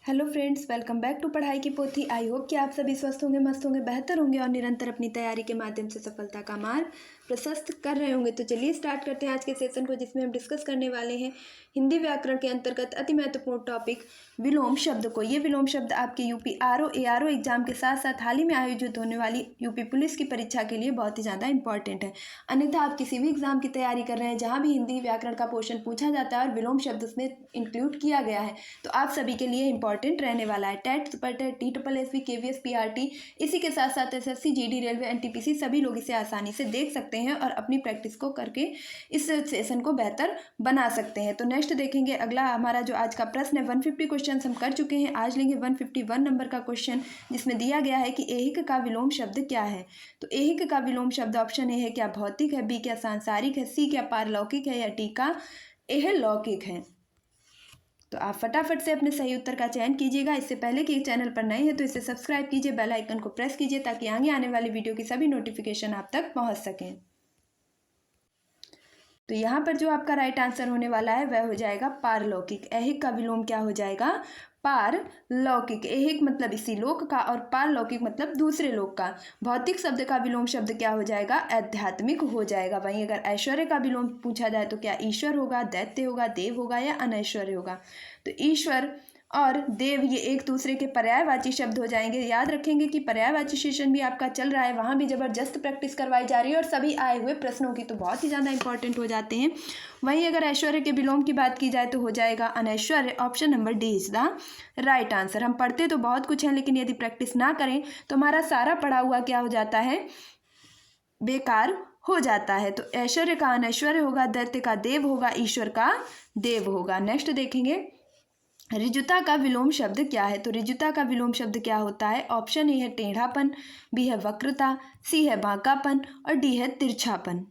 Hello friends, welcome back to पढ़ाई की पोथी। आई होप कि आप सभी स्वस्थ होंगे, मस्त होंगे, बेहतर होंगे और निरंतर अपनी तैयारी के माध्यम से सफलता का मार्ग प्रशस्त कर रहे होंगे। तो चलिए स्टार्ट करते हैं आज के सेशन को, जिसमें हम डिस्कस करने वाले हैं हिंदी व्याकरण के अंतर्गत अति महत्वपूर्ण टॉपिक विलोम शब्द को। ये विलोम शब्द आपके यूपी आरओ एआरओ एग्जाम के साथ साथ हाल ही में आयोजित होने वाली यूपी पुलिस की परीक्षा के लिए बहुत ही ज़्यादा इंपॉर्टेंट है। अन्यथा आप किसी भी एग्जाम की तैयारी कर रहे हैं जहाँ भी हिंदी व्याकरण का पोर्शन पूछा जाता है और विलोम शब्द उसमें इंक्लूड किया गया है, तो आप सभी के लिए इंपॉर्टेंट रहने वाला है। TET, super TET, TSSB, KVS, PRT, इसी के साथ साथ SSC, GD, रेलवे, NTPC सभी लोग इसे आसानी से देख सकते हैं और अपनी प्रैक्टिस को करके इस सेशन को बेहतर बना सकते हैं। तो नेक्स्ट देखेंगे अगला हमारा जो आज का प्रश्न है। 150 क्वेश्चन हम कर चुके हैं, आज लेंगे 151 नंबर का क्वेश्चन, जिसमें दिया गया है कि ऐहिक का विलोम शब्द क्या है। तो ऐहिक का विलोम शब्द ऑप्शन ए है क्या भौतिक है, बी क्या सांसारिक है, सी क्या पारलौकिक है या डी का यह लौकिक है। तो आप फटाफट से अपने सही उत्तर का चयन कीजिएगा। इससे पहले कि चैनल पर नए हैं तो इसे सब्सक्राइब कीजिए, बेल आइकन को प्रेस कीजिए ताकि आगे आने वाली वीडियो की सभी नोटिफिकेशन आप तक पहुंच सकें। तो यहाँ पर जो आपका राइट आंसर होने वाला है वह हो जाएगा पारलौकिक। ऐहिक का विलोम क्या हो जाएगा? पारलौकिक। ऐहिक मतलब इसी लोक का और पारलौकिक मतलब दूसरे लोक का। भौतिक शब्द का विलोम शब्द क्या हो जाएगा? आध्यात्मिक हो जाएगा। वहीं अगर ऐश्वर्य का विलोम पूछा जाए तो क्या ईश्वर होगा, दैत्य होगा, देव होगा या अनैश्वर्य होगा। तो ईश्वर और देव ये एक दूसरे के पर्यायवाची शब्द हो जाएंगे। याद रखेंगे कि पर्यायवाची सेशन भी आपका चल रहा है, वहाँ भी ज़बरदस्त प्रैक्टिस करवाई जा रही है और सभी आए हुए प्रश्नों की तो बहुत ही ज़्यादा इंपॉर्टेंट हो जाते हैं। वहीं अगर ऐश्वर्य के विलोम की बात की जाए तो हो जाएगा अनैश्वर्य। Option number D is the right answer. हम पढ़ते तो बहुत कुछ हैं, लेकिन यदि प्रैक्टिस ना करें तो हमारा सारा पढ़ा हुआ क्या हो जाता है? बेकार हो जाता है। तो ऐश्वर्य का अनैश्वर्य होगा, दैत्य का देव होगा, ईश्वर का देव होगा। नेक्स्ट देखेंगे ऋजुता का विलोम शब्द क्या है। तो ऋजुता का विलोम शब्द क्या होता है? ऑप्शन ए है टेढ़ापन, बी है वक्रता, सी है बांकापन और डी है तिरछापन।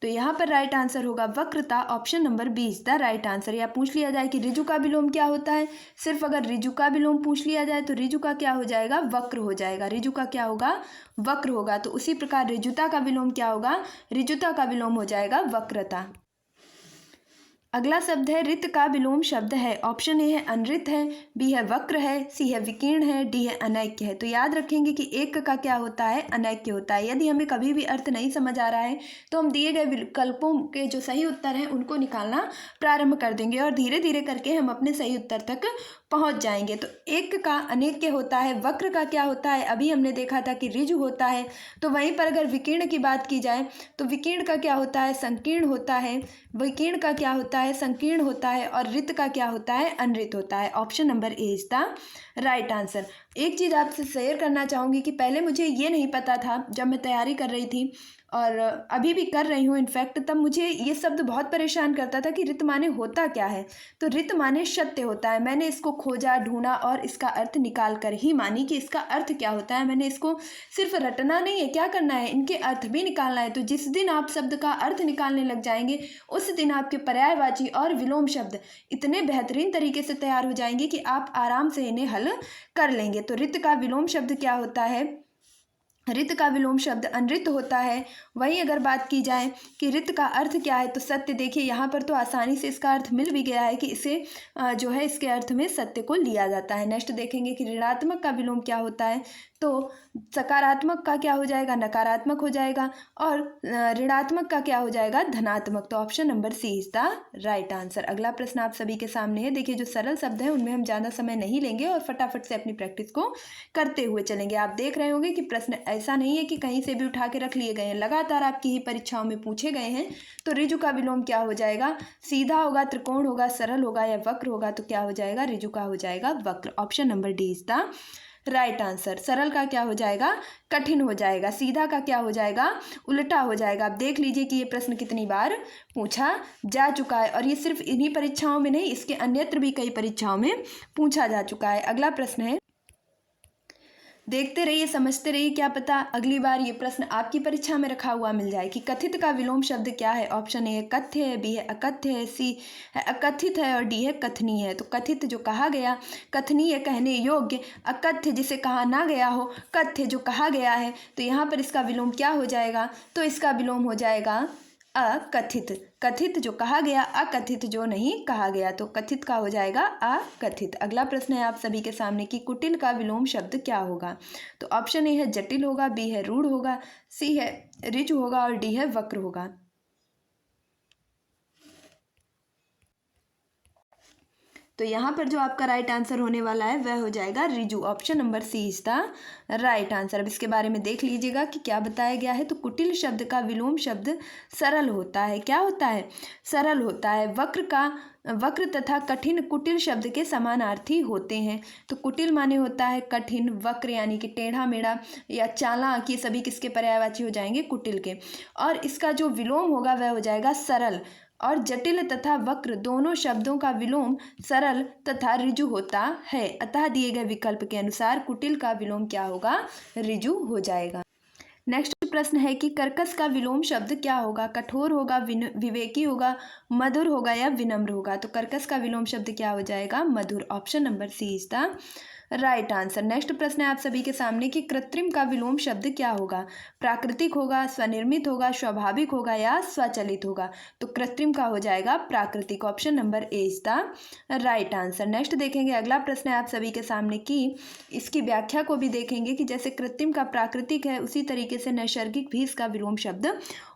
तो यहाँ पर राइट आंसर होगा वक्रता। Option number B is the right answer. या पूछ लिया जाए कि ऋजु का विलोम क्या होता है, सिर्फ अगर ऋजु का विलोम पूछ लिया जाए तो ऋजु का क्या हो जाएगा? वक्र हो जाएगा। ऋजु का क्या होगा? वक्र होगा। तो उसी प्रकार ऋजुता का विलोम क्या होगा? ऋजुता का विलोम हो जाएगा वक्रता। अगला शब्द है रित का विलोम शब्द है। ऑप्शन ए है अनृत है, बी है वक्र है, सी है विकीर्ण है, डी है अनैक्य है। तो याद रखेंगे कि एक का क्या होता है? अनैक्य होता है। यदि हमें कभी भी अर्थ नहीं समझ आ रहा है तो हम दिए गए विकल्पों के जो सही उत्तर हैं उनको निकालना प्रारंभ कर देंगे और धीरे धीरे करके हम अपने सही उत्तर तक पहुंच जाएंगे। तो एक का अनेक्य होता है, वक्र का क्या होता है? अभी हमने देखा था कि ऋजु होता है। तो वहीं पर अगर विकीर्ण की बात की जाए तो विकीर्ण का क्या होता है? संकीर्ण होता है। विकीर्ण का क्या होता है? संकीर्ण होता है। और रित का क्या होता है? अनृत होता है। Option number A is the right answer. एक चीज़ आपसे शेयर करना चाहूँगी कि पहले मुझे ये नहीं पता था जब मैं तैयारी कर रही थी और अभी भी कर रही हूँ इनफैक्ट, तब मुझे ये शब्द बहुत परेशान करता था कि रित माने होता क्या है। तो रित माने सत्य होता है। मैंने इसको खोजा, ढूंढा और इसका अर्थ निकाल कर ही मानी कि इसका अर्थ क्या होता है। मैंने इसको सिर्फ रटना नहीं है, क्या करना है? इनके अर्थ भी निकालना है। तो जिस दिन आप शब्द का अर्थ निकालने लग जाएंगे उस दिन आपके पर्यायवाची और विलोम शब्द इतने बेहतरीन तरीके से तैयार हो जाएंगे कि आप आराम से इन्हें हल कर लेंगे। तो रित का विलोम शब्द क्या होता है? रित का विलोम शब्द अनृत होता है। वहीं अगर बात की जाए कि रित का अर्थ क्या है तो सत्य। देखिए यहाँ पर तो आसानी से इसका अर्थ मिल भी गया है कि इसे जो है इसके अर्थ में सत्य को लिया जाता है। नेक्स्ट देखेंगे कि ऋणात्मक का विलोम क्या होता है। तो सकारात्मक का क्या हो जाएगा? नकारात्मक हो जाएगा। और ऋणात्मक का क्या हो जाएगा? धनात्मक। तो option number C is the right answer. अगला प्रश्न आप सभी के सामने है। देखिए जो सरल शब्द है उनमें हम ज़्यादा समय नहीं लेंगे और फटाफट से अपनी प्रैक्टिस को करते हुए चलेंगे। आप देख रहे होंगे कि प्रश्न ऐसा नहीं है कि कहीं से भी उठा के रख लिए गए हैं, लगातार आपकी ही परीक्षाओं में पूछे गए हैं। तो ऋजु का विलोम क्या हो जाएगा? सीधा होगा, त्रिकोण होगा, सरल होगा या वक्र होगा। तो क्या हो जाएगा? ऋजु का हो जाएगा वक्र। Option number D is the right answer. सरल का क्या हो जाएगा? कठिन हो जाएगा। सीधा का क्या हो जाएगा? उल्टा हो जाएगा। आप देख लीजिए कि ये प्रश्न कितनी बार पूछा जा चुका है और ये सिर्फ इन्हीं परीक्षाओं में नहीं, इसके अन्यत्र भी कई परीक्षाओं में पूछा जा चुका है। अगला प्रश्न है, देखते रहिए, समझते रहिए, क्या पता अगली बार ये प्रश्न आपकी परीक्षा में रखा हुआ मिल जाए कि कथित का विलोम शब्द क्या है। ऑप्शन ए है कथ्य है, बी है अकथ्य है, सी है अकथित है और डी है कथनीय है। तो कथित जो कहा गया, कथनीय कहने योग्य, अकथ्य जिसे कहा ना गया हो, कथ्य जो कहा गया है। तो यहाँ पर इसका विलोम क्या हो जाएगा? तो इसका विलोम हो जाएगा अकथित, कथित जो कहा गया, अकथित जो नहीं कहा गया, तो कथित का हो जाएगा अकथित। अगला प्रश्न है आप सभी के सामने कि कुटिल का विलोम शब्द क्या होगा। तो ऑप्शन ए है जटिल होगा, बी है रूढ़ होगा, सी है ऋजु होगा और डी है वक्र होगा। तो यहाँ पर जो आपका राइट आंसर होने वाला है वह हो जाएगा ऋजु। Option number C is the right answer. अब इसके बारे में देख लीजिएगा कि क्या बताया गया है। तो कुटिल शब्द का विलोम शब्द सरल होता है। क्या होता है? सरल होता है। वक्र तथा कठिन कुटिल शब्द के समानार्थी होते हैं। तो कुटिल माने होता है कठिन, वक्र यानी कि टेढ़ा मेढ़ा या चालाक, ये सभी किसके पर्यायवाची हो जाएंगे? कुटिल के। और इसका जो विलोम होगा वह हो जाएगा सरल। और जटिल तथा वक्र दोनों शब्दों का विलोम सरल तथा ऋजु होता है। अतः दिए गए विकल्प के अनुसार कुटिल का विलोम क्या होगा? ऋजु हो जाएगा। नेक्स्ट प्रश्न है कि कर्कश का विलोम शब्द क्या होगा? कठोर होगा, विवेकी होगा, मधुर होगा या विनम्र होगा? तो कर्कश का विलोम शब्द क्या हो जाएगा? मधुर। Option number C is the right answer. Next प्रश्न है आप सभी के सामने कि कृत्रिम का विलोम शब्द क्या होगा? प्राकृतिक होगा, स्वनिर्मित होगा, स्वाभाविक होगा या स्वचलित होगा? तो कृत्रिम का हो जाएगा प्राकृतिक। Option number A is the right answer. Next देखेंगे अगला प्रश्न है आप सभी के सामने कि इसकी व्याख्या को भी देखेंगे कि जैसे कृत्रिम का प्राकृतिक है उसी तरीके से नैसर्गिक भी इसका विलोम शब्द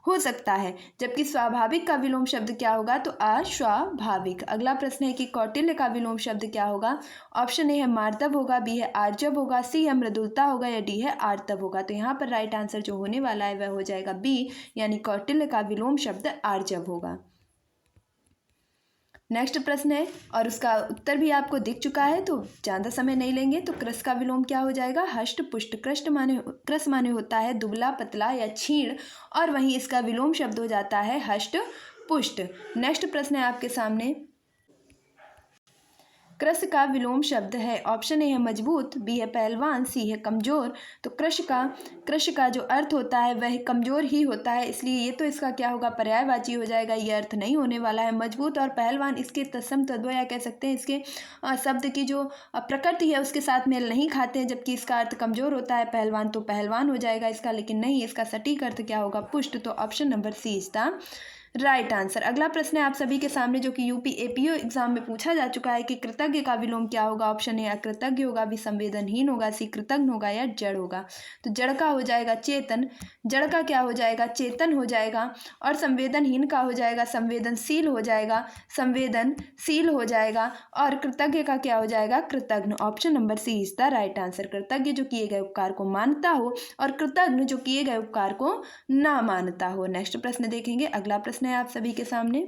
हो सकता है। जबकि स्वाभाविक का विलोम शब्द क्या होगा? तो अस्वाभाविक। अगला प्रश्न है कि कौटिल्य का विलोम शब्द क्या होगा? ऑप्शन ए है मार्दव होगा, बी है आर्जव होगा, सी है मृदुलता होगा या डी है आर्तव होगा? तो यहाँ पर राइट आंसर जो होने वाला है वह हो जाएगा बी, यानी कौटिल्य का विलोम शब्द आर्जव होगा। नेक्स्ट प्रश्न है और उसका उत्तर भी आपको दिख चुका है, तो ज़्यादा समय नहीं लेंगे। तो क्रस का विलोम क्या हो जाएगा? हष्ट पुष्ट। क्रस माने होता है दुबला पतला या छीण, और वहीं इसका विलोम शब्द हो जाता है हष्ट पुष्ट। नेक्स्ट प्रश्न है आपके सामने, क्रस का विलोम शब्द है। ऑप्शन ए है मजबूत, बी है पहलवान, सी है कमजोर। तो क्रश का जो अर्थ होता है वह कमजोर ही होता है, इसलिए ये तो इसका क्या होगा? पर्यायवाची हो जाएगा। ये अर्थ नहीं होने वाला है। मजबूत और पहलवान इसके तत्सम तद्वय या कह सकते हैं इसके शब्द की जो प्रकृति है उसके साथ मेल नहीं खाते हैं, जबकि इसका अर्थ कमजोर होता है। पहलवान तो पहलवान हो जाएगा इसका, लेकिन नहीं, इसका सटीक अर्थ क्या होगा? पुष्ट। तो option number C is the right answer. अगला प्रश्न है आप सभी के सामने जो कि यूपी एपीओ एग्जाम में पूछा जा चुका है कि कृतज्ञ का विलोम क्या होगा? ऑप्शन ए अकृतज्ञ होगा, बी संवेदनहीन होगा, सी कृतज्ञ होगा या जड़ होगा? तो जड़ का हो जाएगा चेतन। जड़ का क्या हो जाएगा? चेतन हो जाएगा। और संवेदनहीन का हो जाएगा संवेदनशील हो जाएगा, संवेदनशील हो जाएगा। और कृतज्ञ का क्या हो जाएगा? कृतज्ञ। Option number C is the right answer. कृतज्ञ जो किए गए उपकार को मानता हो और कृतज्ञ जो किए गए उपकार को ना मानता हो। नेक्स्ट प्रश्न देखेंगे। अगला प्रश्न है आप सभी के सामने,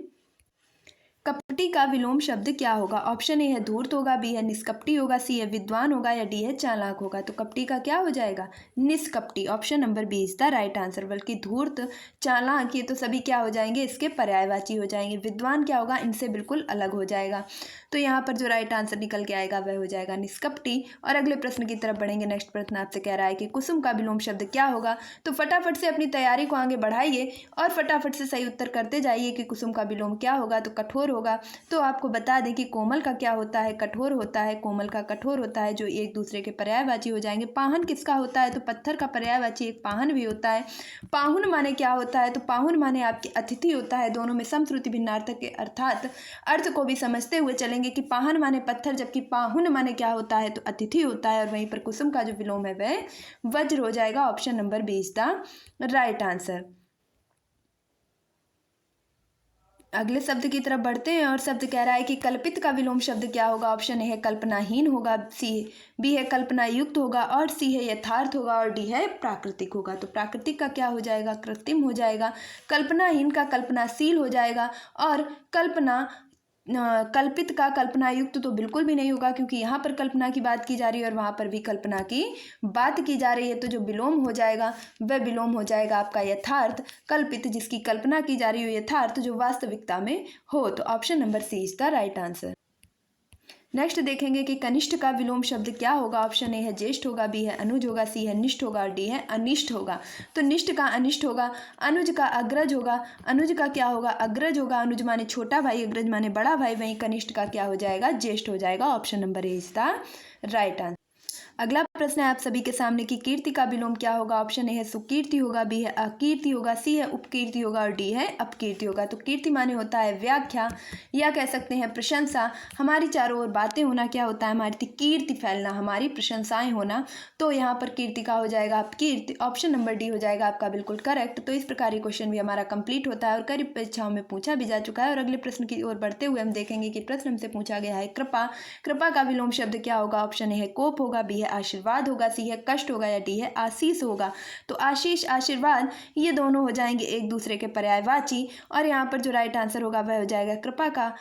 कपटी का विलोम शब्द क्या होगा? ऑप्शन ए है धूर्त होगा, बी है निष्कपटी होगा, सी है विद्वान होगा या डी है चालाक होगा? तो कपटी का क्या हो जाएगा? निष्कपटी। Option number B is the right answer. बल्कि धूर्त, चालाक ये तो सभी क्या हो जाएंगे? इसके पर्यायवाची हो जाएंगे। विद्वान क्या होगा? इनसे बिल्कुल अलग हो जाएगा। तो यहाँ पर जो राइट आंसर निकल के आएगा वह हो जाएगा निष्कपटी। और अगले प्रश्न की तरफ बढ़ेंगे। नेक्स्ट प्रश्न आपसे कह रहा है कि कुसुम का विलोम शब्द क्या होगा? तो फटाफट से अपनी तैयारी को आगे बढ़ाइए और फटाफट से सही उत्तर करते जाइए कि कुसुम का विलोम क्या होगा? तो कठोर होगा। तो आपको बता दें कि कोमल का क्या होता है? कठोर होता है। कोमल का कठोर होता है, जो एक दूसरे के पर्यायवाची हो जाएंगे। पाहन किसका होता है? तो पत्थर का पर्यायवाची एक पाहन भी होता है। पाहुन माने क्या होता है? तो पाहुन माने आपके अतिथि होता है। दोनों में समश्रुति भिन्नार्थक के अर्थात अर्थ को भी समझते हुए चलेंगे कि पाहन माने पत्थर, जबकि पाहुन माने क्या होता है? तो अतिथि होता है। और वहीं पर कुसुम का जो विलोम है वह वज्र हो जाएगा। Option number B is the right answer. अगले शब्द की तरफ बढ़ते हैं और शब्द कह रहा है कि कल्पित का विलोम शब्द क्या होगा? ऑप्शन ए है कल्पनाहीन होगा, बी है कल्पना युक्त होगा, और सी है यथार्थ होगा, और डी है प्राकृतिक होगा। तो प्राकृतिक का क्या हो जाएगा? कृत्रिम हो जाएगा। कल्पनाहीन का कल्पनाशील हो जाएगा। और कल्पित का कल्पनायुक्त तो बिल्कुल भी नहीं होगा, क्योंकि यहाँ पर कल्पना की बात की जा रही है और वहाँ पर भी कल्पना की बात की जा रही है। तो जो विलोम हो जाएगा वह विलोम हो जाएगा आपका यथार्थ। कल्पित जिसकी कल्पना की जा रही हो, यथार्थ जो वास्तविकता में हो। तो option number C is the right answer. Next देखेंगे कि कनिष्ठ का विलोम शब्द क्या होगा? ऑप्शन ए है ज्येष्ठ होगा, बी है अनुज होगा, सी है निष्ठ होगा और डी है अनिष्ठ होगा। तो निष्ठ का अनिष्ठ होगा। अनुज का अग्रज होगा। अनुज का क्या होगा? अग्रज होगा। अनुज माने छोटा भाई, अग्रज माने बड़ा भाई। वहीं कनिष्ठ का क्या हो जाएगा? ज्येष्ठ हो जाएगा। Option number A is the right answer. अगला प्रश्न है आप सभी के सामने कि कीर्ति का विलोम क्या होगा। ऑप्शन ए है सुकीर्ति होगा, बी है अकीर्ति होगा, सी है उपकीर्ति होगा और डी है अपकीर्ति होगा। तो कीर्ति माने होता है व्याख्या या कह सकते हैं प्रशंसा, हमारी चारों ओर बातें होना क्या होता है, हमारी कीर्ति फैलना, हमारी प्रशंसाएं होना। तो यहाँ पर कीर्ति का हो जाएगा अपकीर्ति। ऑप्शन नंबर डी हो जाएगा आपका बिल्कुल करेक्ट। तो इस प्रकार ये क्वेश्चन भी हमारा कंप्लीट होता है और कई परीक्षाओं में पूछा भी जा चुका है। और अगले प्रश्न की ओर बढ़ते हुए हम देखेंगे कि प्रश्न हमसे पूछा गया है कृपा। कृपा का विलोम शब्द क्या होगा। ऑप्शन ए है कोप होगा, बी है आशीर्वाद होगा, सी है कष्ट होगा या डी है आशीष होगा। तो आशीष आशीर्वाद ये दोनों हो जाएंगे एक दूसरे के पर्यायवाची और यहाँ पर जो राइट आंसर होगा वह हो जाएगा कृपा का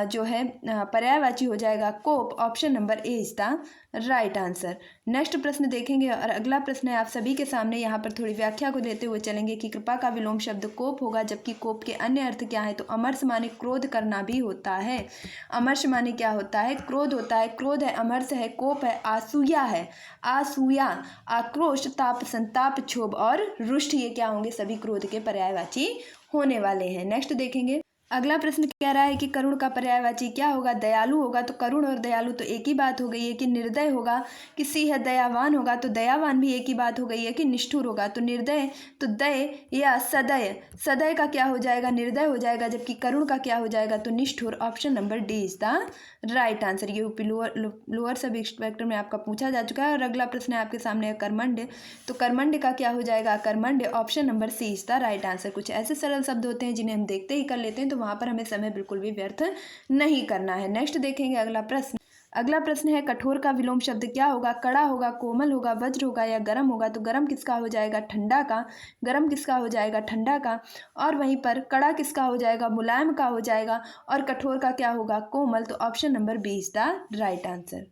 जो है पर्यायवाची हो जाएगा कोप। Option number A is the right answer. Next प्रश्न देखेंगे और अगला प्रश्न है आप सभी के सामने। यहाँ पर थोड़ी व्याख्या को देते हुए चलेंगे कि कृपा का विलोम शब्द कोप होगा, जबकि कोप के अन्य अर्थ क्या है। तो अमर्ष माने क्रोध करना भी होता है। अमर्ष माने क्या होता है, क्रोध होता है। क्रोध है, अमर्ष है, कोप है, आसूया है। आसूया आक्रोश, ताप, संताप, क्षोभ और रुष्ट, ये क्या होंगे, सभी क्रोध के पर्यायवाची होने वाले हैं। नेक्स्ट देखेंगे अगला प्रश्न कह रहा है कि करुण का पर्यायवाची क्या होगा। दयालु होगा, तो करुण और दयालु तो एक ही बात हो गई है कि निर्दय होगा। कि सी है दयावान होगा, तो दयावान भी एक ही बात हो गई है कि निष्ठुर होगा। तो निर्दय तो दय या सदय, सदय का क्या हो जाएगा, निर्दय हो जाएगा, जबकि करुण का क्या हो जाएगा तो निष्ठुर। Option number D is the right answer. ये यूपी लोअर सब इंस्पेक्टर में आपका पूछा जा चुका है। और अगला प्रश्न है आपके सामने है कर्मण्य। तो कर्मण्य का क्या हो जाएगा, कर्मण्य। Option number C is the right answer. कुछ ऐसे सरल शब्द होते हैं जिन्हें हम देखते ही कर लेते हैं, तो वहाँ पर हमें समय बिल्कुल भी व्यर्थ नहीं करना है। नेक्स्ट देखेंगे अगला प्रश्न। अगला प्रश्न है कठोर का विलोम शब्द क्या होगा। कड़ा होगा, कोमल होगा, वज्र होगा या गर्म होगा। तो गर्म किसका हो जाएगा, ठंडा का। गर्म किसका हो जाएगा, ठंडा का। और वहीं पर कड़ा किसका हो जाएगा, मुलायम का हो जाएगा। और कठोर का क्या होगा, कोमल। तो option number B is the right answer.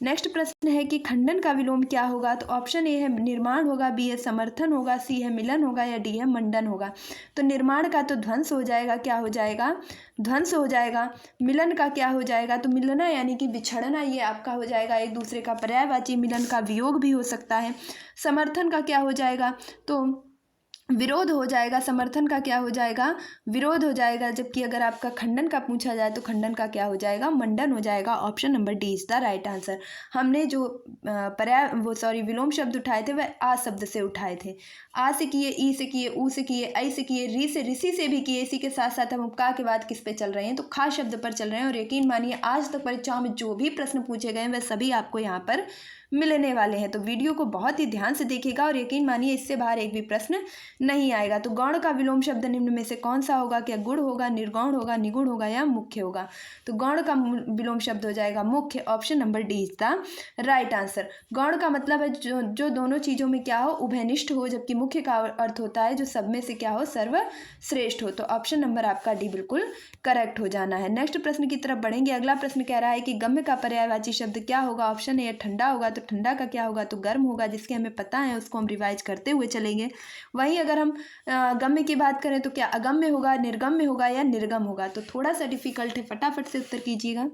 Next प्रश्न है कि खंडन का विलोम क्या होगा। तो ऑप्शन ए है निर्माण होगा, बी है समर्थन होगा, सी है मिलन होगा या डी है मंडन होगा। तो निर्माण का तो ध्वंस हो जाएगा, क्या हो जाएगा, ध्वंस हो जाएगा। मिलन का क्या हो जाएगा, तो मिलना यानी कि बिछड़ना, ये आपका हो जाएगा एक दूसरे का पर्यायवाची। मिलन का वियोग भी हो सकता है। समर्थन का क्या हो जाएगा, तो विरोध हो जाएगा। समर्थन का क्या हो जाएगा, विरोध हो जाएगा। जबकि अगर आपका खंडन का पूछा जाए तो खंडन का क्या हो जाएगा, मंडन हो जाएगा। Option number D is the right answer. हमने जो विलोम शब्द उठाए थे वह आ शब्द से उठाए थे। आ से किए, ई से किए, ऊ से किए, ऐ से किए, री से, ऋषि से भी किए। इसी के साथ साथ हम का के बाद किस पे चल रहे हैं, तो खा शब्द पर चल रहे हैं। और यकीन मानिए आज तक परीक्षाओं में जो भी प्रश्न पूछे गए हैं वह सभी आपको यहाँ पर मिलने वाले हैं। तो वीडियो को बहुत ही ध्यान से देखिएगा और यकीन मानिए इससे बाहर एक भी प्रश्न नहीं आएगा। तो गौण का विलोम शब्द निम्न में से कौन सा होगा, क्या गुण होगा, निर्गौण होगा, निगुण होगा या मुख्य होगा। तो गौण का विलोम शब्द हो जाएगा मुख्य। Option number D is the right answer. गौण का मतलब है जो दोनों चीज़ों में क्या हो, उभयनिष्ठ हो। जबकि मुख्य का अर्थ होता है जो सब में से क्या हो, सर्वश्रेष्ठ हो। तो ऑप्शन नंबर आपका डी बिल्कुल करेक्ट हो जाना है। नेक्स्ट प्रश्न की तरफ बढ़ेंगे। अगला प्रश्न कह रहा है कि गम्य का पर्यायवाची शब्द क्या होगा। ऑप्शन ए ठंडा होगा, तो ठंडा का क्या होगा, तो गर्म होगा। जिसके हमें पता है उसको हम रिवाइज करते हुए चलेंगे। वहीं अगर हम गम्य की बात करें तो क्या अगम्य होगा, निर्गम्य होगा या निर्गम होगा। तो थोड़ा सा डिफिकल्ट है, फटाफट से उत्तर कीजिएगा।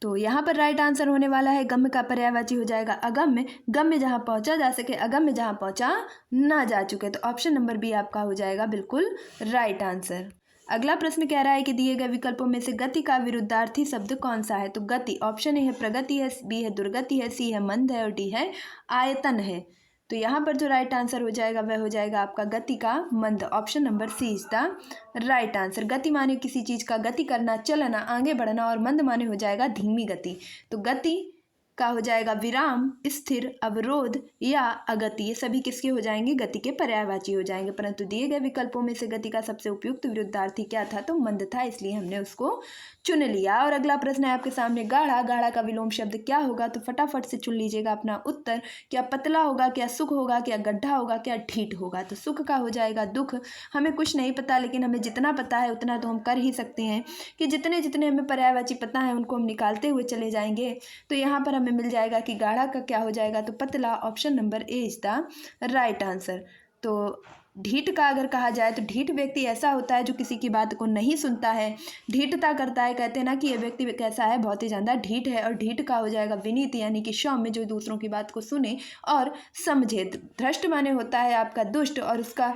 तो यहाँ पर राइट आंसर होने वाला है गम्य का पर्यायवाची हो जाएगा अगम्य। गम्य जहाँ पहुँचा जा सके, अगम्य जहाँ पहुँचा ना जा चुके। तो ऑप्शन नंबर बी आपका हो जाएगा बिल्कुल राइट आंसर। अगला प्रश्न कह रहा है कि दिए गए विकल्पों में से गति का विरुद्धार्थी शब्द कौन सा है। तो गति, ऑप्शन ए है प्रगति है, बी है दुर्गति है, सी है मंद है और डी है आयतन है। तो यहाँ पर जो राइट आंसर हो जाएगा वह हो जाएगा आपका गति का मंद। Option number C is the right answer. गति माने किसी चीज़ का गति करना, चलना, आगे बढ़ना। और मंद माने हो जाएगा धीमी गति। तो गति का हो जाएगा विराम, स्थिर, अवरोध या अगति। ये सभी किसके हो जाएंगे, गति के पर्यायवाची हो जाएंगे। परंतु दिए गए विकल्पों में से गति का सबसे उपयुक्त विरुद्धार्थी क्या था, तो मंद था, इसलिए हमने उसको चुन लिया। और अगला प्रश्न है आपके सामने गाढ़ा। गाढ़ा का विलोम शब्द क्या होगा, तो फटाफट से चुन लीजिएगा अपना उत्तर। क्या पतला होगा, क्या सुख होगा, क्या गड्ढा होगा, क्या ठीठ होगा। तो सुख का हो जाएगा दुख। हमें कुछ नहीं पता, लेकिन हमें जितना पता है उतना तो हम कर ही सकते हैं कि जितने जितने हमें पर्यायवाची पता है उनको हम निकालते हुए चले जाएंगे। तो यहाँ पर हमें मिल जाएगा कि गाढ़ा का क्या हो जाएगा, तो पतला। Option number A is the right answer. तो ढीठ का अगर कहा जाए तो ढीठ व्यक्ति ऐसा होता है जो किसी की बात को नहीं सुनता है, ढीठता करता है। कहते हैं ना कि ये व्यक्ति कैसा है, बहुत ही ज़्यादा ढीठ है। और ढीठ का हो जाएगा विनीत, यानी कि सौम्य, जो दूसरों की बात को सुने और समझे। धृष्ट माने होता है आपका दुष्ट, और उसका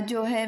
जो है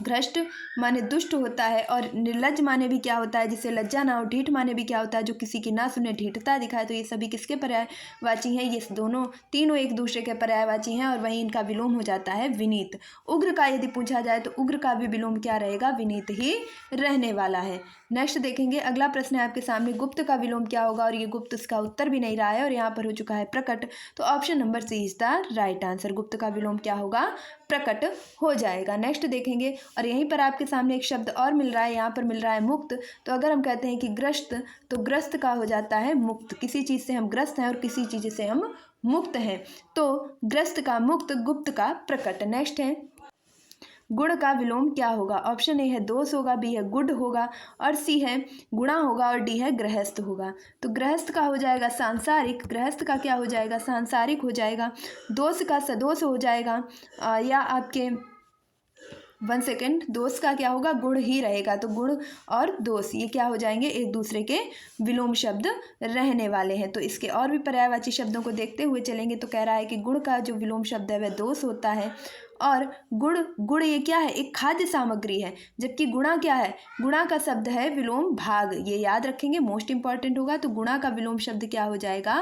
घृष्ट माने दुष्ट होता है, और निर्लज्ज माने भी क्या होता है, जिसे लज्जा ना हो। ढीठ माने भी क्या होता है, जो किसी की ना सुने, ढीठता दिखाए। तो ये सभी किसके पर्यायवाची हैं, ये दोनों तीनों एक दूसरे के पर्यायवाची हैं, और वहीं इनका विलोम हो जाता है विनीत। उग्र का यदि पूछा जाए तो उग्र का भी विलोम क्या रहेगा, विनीत ही रहने वाला है। नेक्स्ट देखेंगे, अगला प्रश्न है आपके सामने, गुप्त का विलोम क्या होगा, और ये गुप्त इसका उत्तर भी नहीं रहा है, और यहाँ पर हो चुका है प्रकट। तो option number C is the right answer. गुप्त का विलोम क्या होगा, प्रकट हो जाएगा। नेक्स्ट देखेंगे, और यहीं पर आपके सामने एक शब्द और मिल रहा है, यहाँ पर मिल रहा है मुक्त। तो अगर हम कहते हैं कि ग्रस्त, तो ग्रस्त का हो जाता है मुक्त। किसी चीज़ से हम ग्रस्त हैं और किसी चीज़ से हम मुक्त हैं, तो ग्रस्त का मुक्त, गुप्त का प्रकट। नेक्स्ट है, गुण का विलोम क्या होगा। ऑप्शन ए है दोष होगा, बी है गुड होगा, और सी है गुणा होगा, और डी है गृहस्थ होगा। तो गृहस्थ का हो जाएगा सांसारिक, गृहस्थ का क्या हो जाएगा, सांसारिक हो जाएगा। दोष का सदोष हो जाएगा, या आपके 1 सेकेंड, दोष का क्या होगा, गुण ही रहेगा। तो गुण और दोष ये क्या हो जाएंगे, एक दूसरे के विलोम शब्द रहने वाले हैं। तो इसके और भी पर्यायवाची शब्दों को देखते हुए चलेंगे, तो कह रहा है कि गुण का जो विलोम शब्द है वह दोष होता है, और गुड़ ये क्या है, एक खाद्य सामग्री है, जबकि गुणा क्या है, गुणा का शब्द है विलोम भाग। ये याद रखेंगे, मोस्ट इंपॉर्टेंट होगा। तो गुणा का विलोम शब्द क्या हो जाएगा,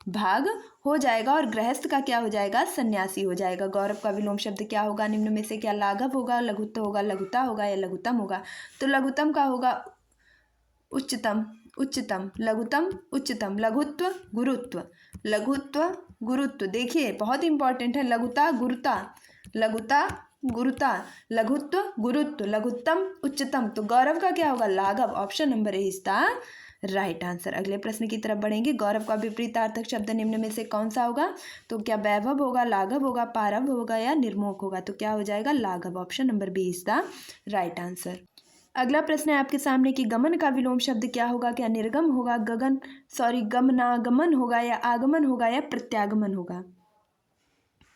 भाग हो जाएगा, और गृहस्थ का क्या हो जाएगा, सन्यासी हो जाएगा। गौरव का विलोम शब्द क्या होगा, निम्न में से क्या, लाघव होगा, लघुत्व होगा, लघुता होगा, या लघुतम होगा। तो लघुतम का होगा उच्चतम, उच्चतम, लघुतम, उच्चतम, लघुत्व, गुरुत्व, लघुत्व, गुरुत्व। देखिए बहुत इंपॉर्टेंट है, लघुता, गुरुता, लघुता, गुरुता, लघुत्व, गुरुत्व, लघुत्तम, उच्चतम। तो गौरव का क्या होगा, लाघव। Option number A is the right answer. अगले प्रश्न की तरफ बढ़ेंगे, गौरव का विपरीतार्थक शब्द निम्न में से कौन सा होगा। तो क्या वैभव होगा, लाघव होगा, पारव होगा, या निर्मोक होगा। तो क्या हो जाएगा, लाघव। Option number B is the right answer. अगला प्रश्न है आपके सामने कि गमन का विलोम शब्द क्या होगा। क्या निर्गम होगा, गमनागमन होगा, या आगमन होगा, या प्रत्यागमन होगा।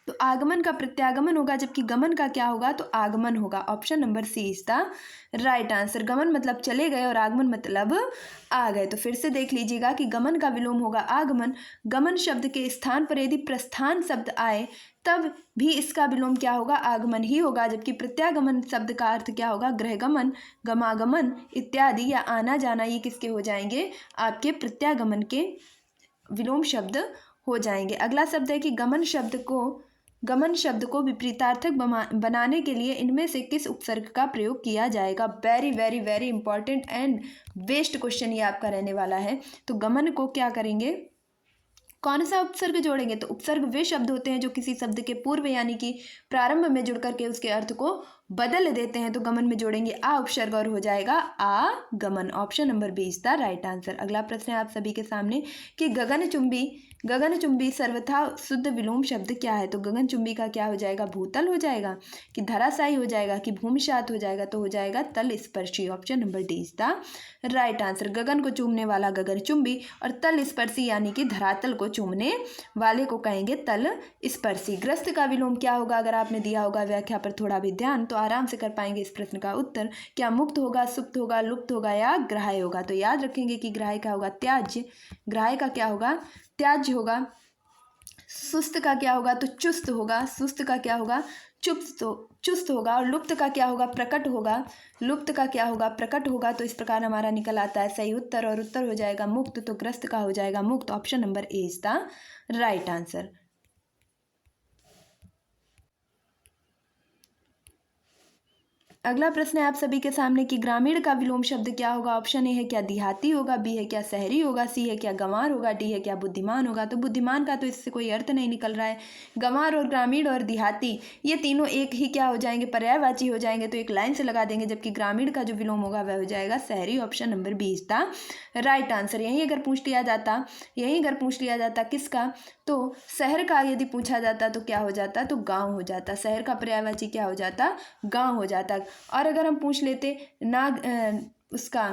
तो आगमन का प्रत्यागमन होगा, जबकि गमन का क्या होगा, तो आगमन होगा। Option number C is the right answer. गमन मतलब चले गए, और आगमन मतलब आ गए। तो फिर से देख लीजिएगा कि गमन का विलोम होगा आगमन। गमन शब्द के स्थान पर यदि प्रस्थान शब्द आए तब भी इसका विलोम क्या होगा, आगमन ही होगा। जबकि प्रत्यागमन शब्द का अर्थ क्या होगा, गृहगमन, गमागमन इत्यादि, या आना जाना, ये किसके हो जाएंगे, आपके प्रत्यागमन के विलोम शब्द हो जाएंगे। अगला शब्द है कि गमन शब्द को विपरीतार्थक बनाने के लिए इनमें से किस उपसर्ग का प्रयोग किया जाएगा। Very very very important and best question ये आपका रहने वाला है। तो गमन को क्या करेंगे, कौन सा उपसर्ग जोड़ेंगे। तो उपसर्ग वे शब्द होते हैं जो किसी शब्द के पूर्व यानी कि प्रारंभ में जुड़ करके उसके अर्थ को बदल देते हैं। तो गमन में जोड़ेंगे आ उपसर्ग, और हो जाएगा आगमन। Option number B is the right answer. अगला प्रश्न है आप सभी के सामने कि गगनचुंबी सर्वथा शुद्ध विलोम शब्द क्या है। तो गगनचुंबी का क्या हो जाएगा, भूतल हो जाएगा, कि धराशायी हो जाएगा, कि भूमिशात हो जाएगा। तो हो जाएगा तल स्पर्शी। Option number D is the right answer. गगन को चूमने वाला गगनचुंबी, और तल स्पर्शी यानी कि धरातल को चूमने वाले को कहेंगे तल स्पर्शी। ग्रस्त का विलोम क्या होगा, अगर आपने दिया होगा व्याख्या पर थोड़ा भी ध्यान तो आराम से कर पाएंगे इस प्रश्न का उत्तर। क्या मुक्त होगा, सुप्त होगा, लुप्त होगा, या ग्राह्य होगा। तो याद रखेंगे कि ग्राह्य का होगा त्याज्य, ग्राह्य का क्या होगा, त्याज्य होगा। सुस्त का क्या होगा, तो चुस्त होगा। सुस्त का क्या होगा, चुस्त होगा। और लुप्त का क्या होगा, प्रकट होगा। लुप्त का क्या होगा, प्रकट होगा। तो इस प्रकार हमारा निकल आता है सही उत्तर, और उत्तर हो जाएगा मुक्त। तो ग्रस्त का हो जाएगा मुक्त। Option number A is the right answer. अगला प्रश्न है आप सभी के सामने कि ग्रामीण का विलोम शब्द क्या होगा। ऑप्शन ए है क्या देहाती होगा, बी है क्या शहरी होगा, सी है क्या गंवार होगा, डी है क्या बुद्धिमान होगा। तो बुद्धिमान का तो इससे कोई अर्थ नहीं निकल रहा है। गंवार और ग्रामीण और देहाती ये तीनों एक ही क्या हो जाएंगे, पर्यायवाची हो जाएंगे। तो एक लाइन से लगा देंगे, जबकि ग्रामीण का जो विलोम होगा वह हो जाएगा शहरी। Option number B is the right answer. यहीं अगर पूछ लिया जाता किसका, तो शहर का यदि पूछा जाता तो क्या हो जाता, तो गाँव हो जाता। शहर का पर्यायवाची क्या हो जाता, गाँव हो जाता। और अगर हम पूछ लेते उसका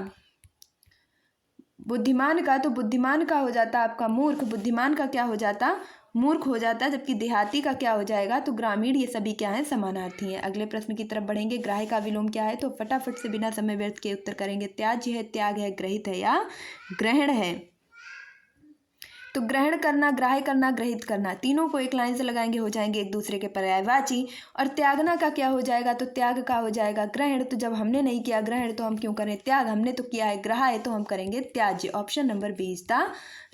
बुद्धिमान का, तो बुद्धिमान का हो जाता आपका मूर्ख। बुद्धिमान का क्या हो जाता, मूर्ख हो जाता। जबकि देहाती का क्या हो जाएगा, तो ग्रामीण। ये सभी क्या है, समानार्थी हैं। अगले प्रश्न की तरफ बढ़ेंगे। ग्राह्य का विलोम क्या है, तो फटाफट से बिना समय व्यर्थ के उत्तर करेंगे। त्याज्य है, त्याग है, ग्रहित है, या ग्रहण है। तो ग्रहण करना, ग्राह्य करना, ग्रहित करना, तीनों को एक लाइन से लगाएंगे, हो जाएंगे एक दूसरे के पर्यायवाची। और त्यागना का क्या हो जाएगा, तो त्याग का हो जाएगा ग्रहण। तो जब हमने नहीं किया ग्रहण तो हम क्यों करें त्याग, हमने तो किया है ग्राह्य तो हम करेंगे त्याज्य। Option number B is the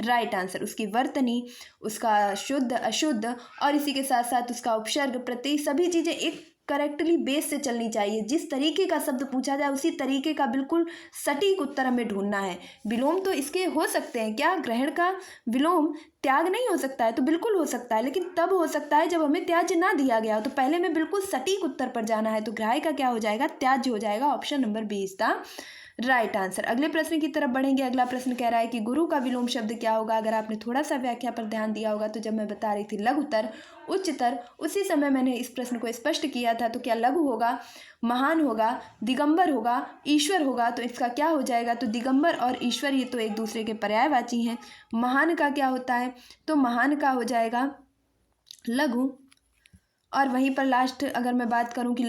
right answer. उसकी वर्तनी, उसका शुद्ध अशुद्ध और इसी के साथ साथ उसका उपसर्ग प्रत्यय, सभी चीज़ें एक करेक्टली बेस से चलनी चाहिए। जिस तरीके का शब्द पूछा जाए उसी तरीके का बिल्कुल सटीक उत्तर हमें ढूंढना है। विलोम तो इसके हो सकते हैं, क्या ग्रहण का विलोम त्याग नहीं हो सकता है, तो बिल्कुल हो सकता है, लेकिन तब हो सकता है जब हमें त्याज्य ना दिया गया हो। तो पहले में बिल्कुल सटीक उत्तर पर जाना है, तो ग्राह्य का क्या हो जाएगा, त्याज्य हो जाएगा। Option number B is the right answer. अगले प्रश्न की तरफ बढ़ेंगे। अगला प्रश्न कह रहा है कि गुरु का विलोम शब्द क्या होगा। अगर आपने थोड़ा सा व्याख्या पर ध्यान दिया होगा तो जब मैं बता रही थी लघुतर, उच्चतर, उसी समय मैंने इस प्रश्न को स्पष्ट किया था। तो क्या लघु होगा, महान होगा, दिगंबर होगा, ईश्वर होगा। तो इसका क्या हो जाएगा, तो दिगंबर और ईश्वर ये तो एक दूसरे के पर्यायवाची हैं। महान का क्या होता है, तो महान का हो जाएगा लघु। और वहीं पर लास्ट अगर मैं बात करूं कि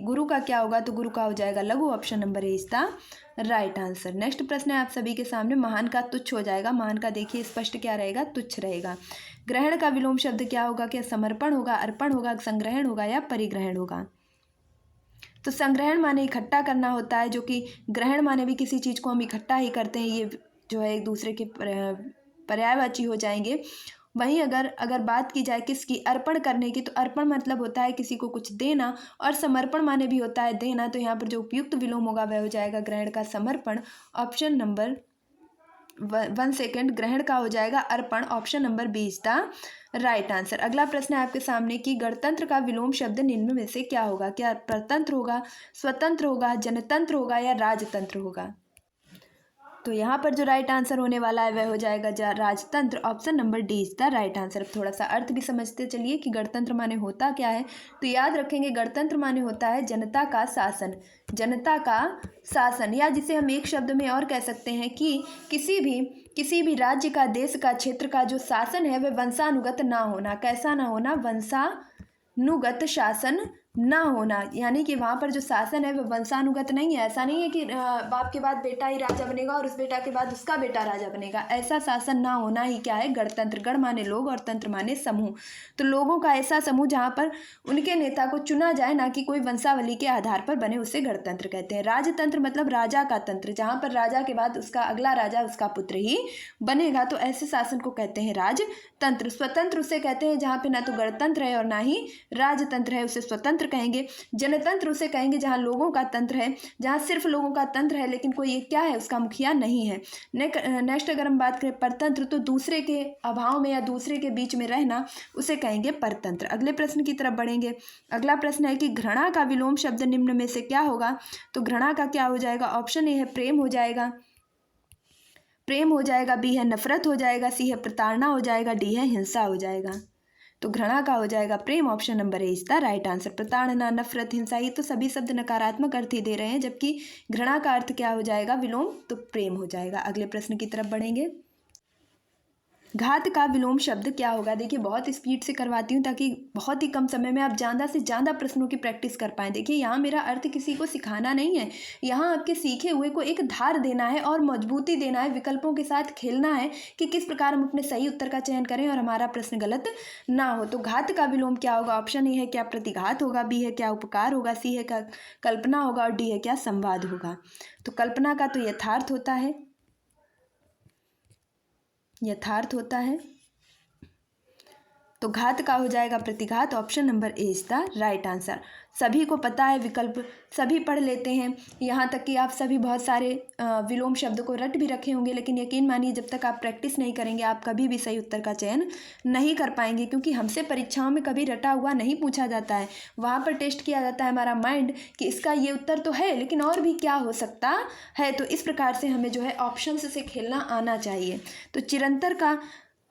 गुरु का क्या होगा, तो गुरु का हो जाएगा लघु। Option number A is the right answer. Next प्रश्न है आप सभी के सामने, महान का तुच्छ हो जाएगा। महान का देखिए स्पष्ट क्या रहेगा, तुच्छ रहेगा। ग्रहण का विलोम शब्द क्या होगा, क्या समर्पण होगा, अर्पण होगा, संग्रहण होगा या परिग्रहण होगा। तो संग्रहण माने इकट्ठा करना होता है, जो कि ग्रहण माने भी किसी चीज़ को हम इकट्ठा ही करते हैं। ये जो है एक दूसरे के पर्यायवाची हो जाएंगे। वहीं अगर बात की जाए किसकी, अर्पण करने की, तो अर्पण मतलब होता है किसी को कुछ देना, और समर्पण माने भी होता है देना। तो यहाँ पर जो उपयुक्त विलोम होगा वह हो जाएगा ग्रहण का समर्पण। ऑप्शन नंबर 1 सेकेंड, ग्रहण का हो जाएगा अर्पण। Option number B is the right answer. अगला प्रश्न है आपके सामने कि गणतंत्र का विलोम शब्द निम्न में से क्या होगा। क्या प्रतंत्र होगा, स्वतंत्र होगा, जनतंत्र होगा या राजतंत्र होगा। तो यहाँ पर जो राइट आंसर होने वाला है वह हो जाएगा राजतंत्र। Option number D is the right answer. अब थोड़ा सा अर्थ भी समझते चलिए कि गणतंत्र माने होता क्या है। तो याद रखेंगे गणतंत्र माने होता है जनता का शासन, जनता का शासन, या जिसे हम एक शब्द में और कह सकते हैं कि किसी भी राज्य का, देश का, क्षेत्र का जो शासन है वह वंशानुगत ना होना। कैसा ना होना, वंशानुगत शासन ना होना, यानी कि वहाँ पर जो शासन है वह वंशानुगत नहीं है। ऐसा नहीं है कि बाप के बाद बेटा ही राजा बनेगा और उस बेटा के बाद उसका बेटा राजा बनेगा। ऐसा शासन ना होना ही क्या है, गणतंत्र। गण माने लोग और तंत्र माने समूह। तो लोगों का ऐसा समूह जहाँ पर उनके नेता को चुना जाए, ना कि कोई वंशावली के आधार पर बने, उसे गणतंत्र कहते हैं। राजतंत्र मतलब राजा का तंत्र, जहाँ पर राजा के बाद उसका अगला राजा उसका पुत्र ही बनेगा। तो ऐसे शासन को कहते हैं राजतंत्र। स्वतंत्र उसे कहते हैं जहाँ पे ना तो गणतंत्र है और ना ही राजतंत्र है, उसे स्वतंत्र कहेंगे। जनतंत्र उसे कहेंगे जहाँ लोगों का तंत्र है, जहाँ सिर्फ लोगों का तंत्र है लेकिन कोई एक क्या है, उसका मुखिया नहीं है। नेक्स्ट अगर हम बात करें परतंत्र, तो दूसरे के अभाव में या दूसरे के बीच में रहना, उसे कहेंगे परतंत्र। अगले प्रश्न की तरफ बढ़ेंगे। अगला प्रश्न है कि घृणा का विलोम शब्द निम्न में से क्या होगा। तो घृणा का क्या हो जाएगा, ऑप्शन ए है प्रेम हो जाएगा, प्रेम हो जाएगा, बी है नफरत हो जाएगा, सी है प्रताड़ना हो जाएगा, डी है हिंसा हो जाएगा। तो घृणा का हो जाएगा प्रेम। Option number A is the right answer. प्रताड़ना, नफरत, हिंसा, ये तो सभी शब्द नकारात्मक अर्थ ही दे रहे हैं, जबकि घृणा का अर्थ क्या हो जाएगा, विलोम, तो प्रेम हो जाएगा। अगले प्रश्न की तरफ बढ़ेंगे। घात का विलोम शब्द क्या होगा। देखिए बहुत स्पीड से करवाती हूँ ताकि बहुत ही कम समय में आप ज़्यादा से ज़्यादा प्रश्नों की प्रैक्टिस कर पाएँ। देखिए यहाँ मेरा अर्थ किसी को सिखाना नहीं है, यहाँ आपके सीखे हुए को एक धार देना है और मजबूती देना है, विकल्पों के साथ खेलना है कि किस प्रकार हम अपने सही उत्तर का चयन करें और हमारा प्रश्न गलत ना हो। तो घात का विलोम क्या होगा, ऑप्शन ए है क्या प्रतिघात होगा, बी है क्या उपकार होगा, सी है क्या कल्पना होगा और डी है क्या संवाद होगा। तो कल्पना का तो यथार्थ होता है, यथार्थ होता है। तो घात का हो जाएगा प्रतिघात। Option number A is the right answer. सभी को पता है विकल्प, सभी पढ़ लेते हैं, यहाँ तक कि आप सभी बहुत सारे विलोम शब्द को रट भी रखे होंगे, लेकिन यकीन मानिए जब तक आप प्रैक्टिस नहीं करेंगे आप कभी भी सही उत्तर का चयन नहीं कर पाएंगे, क्योंकि हमसे परीक्षाओं में कभी रटा हुआ नहीं पूछा जाता है। वहाँ पर टेस्ट किया जाता है हमारा माइंड कि इसका ये उत्तर तो है लेकिन और भी क्या हो सकता है। तो इस प्रकार से हमें जो है ऑप्शन से खेलना आना चाहिए। तो चिरंतर का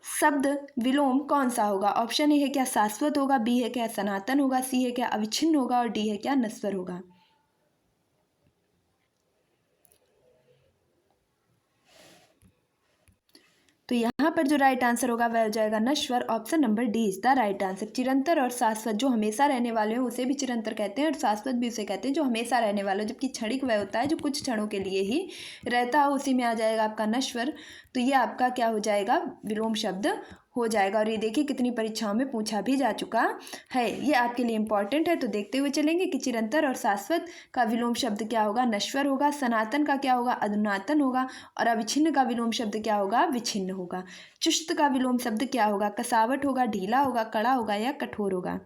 शब्द विलोम कौन सा होगा। ऑप्शन ए है क्या शाश्वत होगा, बी है क्या सनातन होगा, सी है क्या अविच्छिन्न होगा और डी है क्या नश्वर होगा। तो यहाँ पर जो राइट आंसर होगा वह हो जाएगा नश्वर। Option number D is the right answer. चिरंतर और शाश्वत, जो हमेशा रहने वाले हैं उसे भी चिरंतर कहते हैं और शाश्वत भी उसे कहते हैं जो हमेशा रहने वाले हो, जबकि क्षणिक वह होता है जो कुछ क्षणों के लिए ही रहता हो, उसी में आ जाएगा आपका नश्वर। तो ये आपका क्या हो जाएगा, विलोम शब्द हो जाएगा। और ये देखिए कितनी परीक्षाओं में पूछा भी जा चुका है, ये आपके लिए इंपॉर्टेंट है। तो देखते हुए चलेंगे कि चिरंतर और शाश्वत का विलोम शब्द क्या होगा, नश्वर होगा। सनातन का क्या होगा, अधुनातन होगा। और अविच्छिन्न का विलोम शब्द क्या होगा, विच्छिन्न होगा। चुस्त का विलोम शब्द क्या होगा, कसावट होगा, ढीला होगा, कड़ा होगा या कठोर होगा।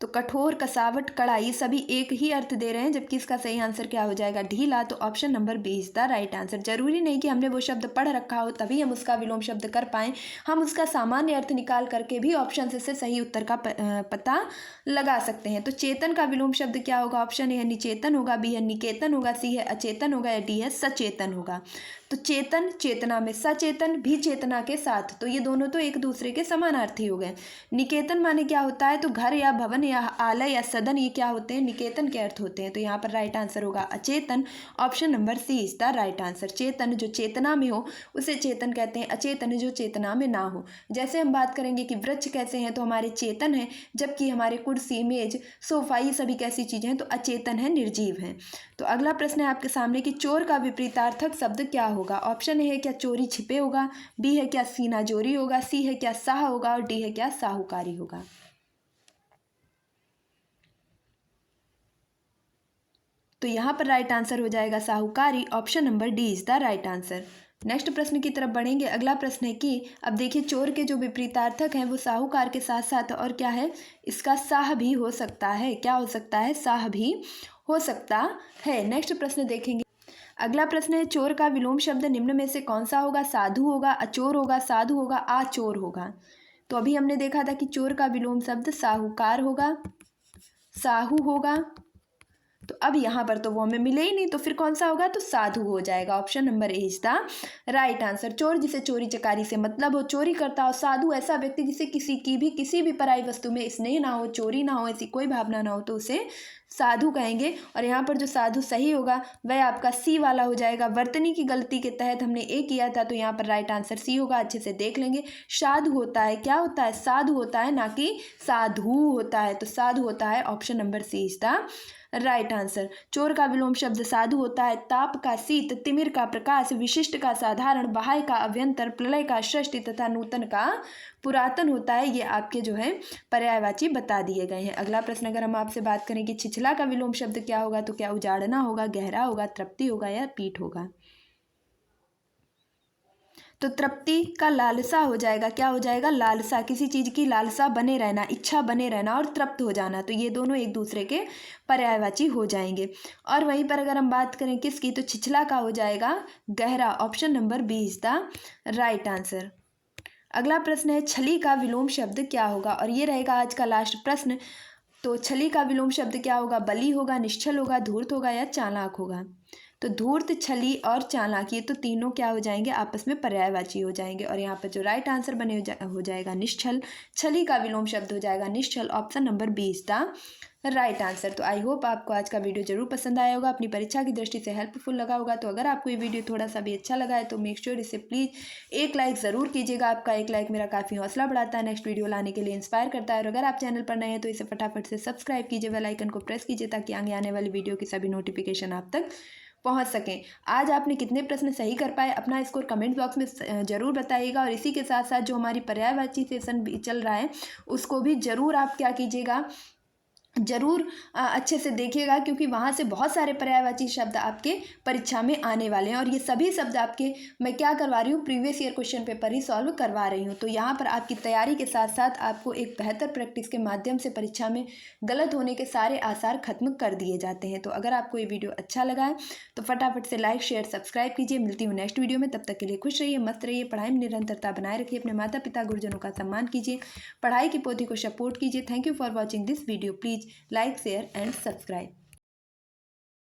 तो कठोर, कसावट, कड़ा ये सभी एक ही अर्थ दे रहे हैं, जबकि इसका सही आंसर क्या हो जाएगा, ढीला। तो option number B is the right answer. जरूरी नहीं कि हमने वो शब्द पढ़ रखा हो तभी हम उसका विलोम शब्द कर पाएं, हम उसका सामान्य अर्थ निकाल करके भी ऑप्शन से सही उत्तर का पता लगा सकते हैं। तो चेतन का विलोम शब्द क्या होगा, ऑप्शन ए है निचेतन होगा, बी है निकेतन होगा, सी है अचेतन होगा या डी है सचेतन होगा। तो चेतन, चेतना में सचेतन भी चेतना के साथ, तो ये दोनों तो एक दूसरे के समानार्थी हो गए। निकेतन माने क्या होता है, तो घर या भवन या आलय या सदन, ये क्या होते हैं, निकेतन के अर्थ होते हैं। तो यहाँ पर राइट आंसर होगा अचेतन। Option number C is the right answer. चेतन जो चेतना में हो उसे चेतन कहते हैं, अचेतन जो चेतना में ना हो। जैसे हम बात करेंगे कि वृक्ष कैसे हैं, तो हमारे चेतन हैं, जबकि हमारे कुर्सी, मेज, सोफा ये सभी कैसी चीज़ें हैं, तो अचेतन है, निर्जीव हैं। तो अगला प्रश्न है आपके सामने कि चोर का विपरीतार्थक शब्द क्या होगा। ऑप्शन ए है क्या चोरी छिपे होगा, बी है क्या सीना जोरी होगा, सी है क्या साह होगा और डी है क्या साहूकारी होगा। तो यहाँ पर राइट आंसर हो जाएगा साहूकारी। Option number D is the right answer. Next प्रश्न की तरफ बढ़ेंगे। अगला प्रश्न है कि अब देखिए चोर के जो विपरीतार्थक हैं वो साहूकार के साथ साथ और क्या है, इसका साह भी हो सकता है। क्या हो सकता है, साह भी हो सकता है। नेक्स्ट प्रश्न देखेंगे। अगला प्रश्न है चोर का विलोम शब्द निम्न में से कौन सा होगा, साधु होगा, अचोर होगा, साधु होगा, आचोर होगा। तो अभी हमने देखा था कि चोर का विलोम शब्द साहूकार होगा, साहू होगा। तो अब यहाँ पर तो वो हमें मिले ही नहीं, तो फिर कौन सा होगा, तो साधु हो जाएगा। Option number A is the right answer. चोर जिसे चोरी चकारी से मतलब हो, चोरी करता हो। साधु ऐसा व्यक्ति जिसे किसी भी पराई वस्तु में स्नेह ना हो, चोरी ना हो, ऐसी कोई भावना ना हो, तो उसे साधु कहेंगे। और यहाँ पर जो साधु सही होगा वह आपका सी वाला हो जाएगा। वर्तनी की गलती के तहत हमने ए किया था, तो यहाँ पर राइट आंसर सी होगा। अच्छे से देख लेंगे। साधु होता है, क्या होता है, साधु होता है, ना कि साधु होता है। तो साधु होता है। Option number C is the right answer. चोर का विलोम शब्द साधु होता है। ताप का शीत, तिमिर का प्रकाश, विशिष्ट का साधारण, बाह्य का अभ्यंतर, प्रलय का सृष्टि तथा नूतन का पुरातन होता है। ये आपके जो है पर्यायवाची बता दिए गए हैं। अगला प्रश्न अगर हम आपसे बात करें कि छिछला का विलोम शब्द क्या होगा, तो क्या उजाड़ना होगा, गहरा होगा, तृप्ति होगा या पीठ होगा। तो तृप्ति का लालसा हो जाएगा। क्या हो जाएगा, लालसा, किसी चीज़ की लालसा बने रहना, इच्छा बने रहना और तृप्त हो जाना। तो ये दोनों एक दूसरे के पर्यायवाची हो जाएंगे। और वहीं पर अगर हम बात करें किसकी, तो छिछला का हो जाएगा गहरा। Option number B is the right answer. अगला प्रश्न है छली का विलोम शब्द क्या होगा, और ये रहेगा आज का लास्ट प्रश्न। तो छली का विलोम शब्द क्या होगा, बली होगा, निश्चल होगा, धूर्त होगा या चालाक होगा। तो धूर्त, छली और चालाक, ये तो तीनों क्या हो जाएंगे, आपस में पर्यायवाची हो जाएंगे। और यहाँ पर जो राइट आंसर बने हो जाएगा निश्चल। छली का विलोम शब्द हो जाएगा निश्चल। Option number B is the right answer. तो आई होप आपको आज का वीडियो जरूर पसंद आया होगा, अपनी परीक्षा की दृष्टि से हेल्पफुल लगा होगा। तो अगर आपको ये वीडियो थोड़ा सा भी अच्छा लगा है तो मेक श्योर इसे प्लीज़ एक लाइक ज़रूर कीजिएगा। आपका एक लाइक मेरा काफ़ी हौसला बढ़ाता है, नेक्स्ट वीडियो लाने के लिए इंस्पायर करता है। और अगर आप चैनल पर नए हैं तो इसे फटाफट से सब्सक्राइब कीजिए, बेल आइकन को प्रेस कीजिए ताकि आगे आने वाली वीडियो की सभी नोटिफिकेशन आप तक पहुंच सकें। आज आपने कितने प्रश्न सही कर पाए, अपना स्कोर कमेंट बॉक्स में ज़रूर बताइएगा। और इसी के साथ साथ जो हमारी पर्यायवाची सेशन भी चल रहा है उसको भी ज़रूर आप क्या कीजिएगा, ज़रूर अच्छे से देखिएगा, क्योंकि वहाँ से बहुत सारे पर्यायवाची शब्द आपके परीक्षा में आने वाले हैं। और ये सभी शब्द आपके मैं क्या करवा रही हूँ, प्रीवियस ईयर क्वेश्चन पेपर ही सॉल्व करवा रही हूँ। तो यहाँ पर आपकी तैयारी के साथ साथ आपको एक बेहतर प्रैक्टिस के माध्यम से परीक्षा में गलत होने के सारे आसार खत्म कर दिए जाते हैं। तो अगर आपको ये वीडियो अच्छा लगा है तो फटाफट से लाइक, शेयर, सब्सक्राइब कीजिए। मिलती हूँ नेक्स्ट वीडियो में, तब तक के लिए खुश रहिए, मस्त रहिए, पढ़ाई में निरंतरता बनाए रखिए, अपने माता पिता गुरुजनों का सम्मान कीजिए, पढ़ाई की पोथी को सपोर्ट कीजिए। Thank you for watching this video. Please like, share and subscribe.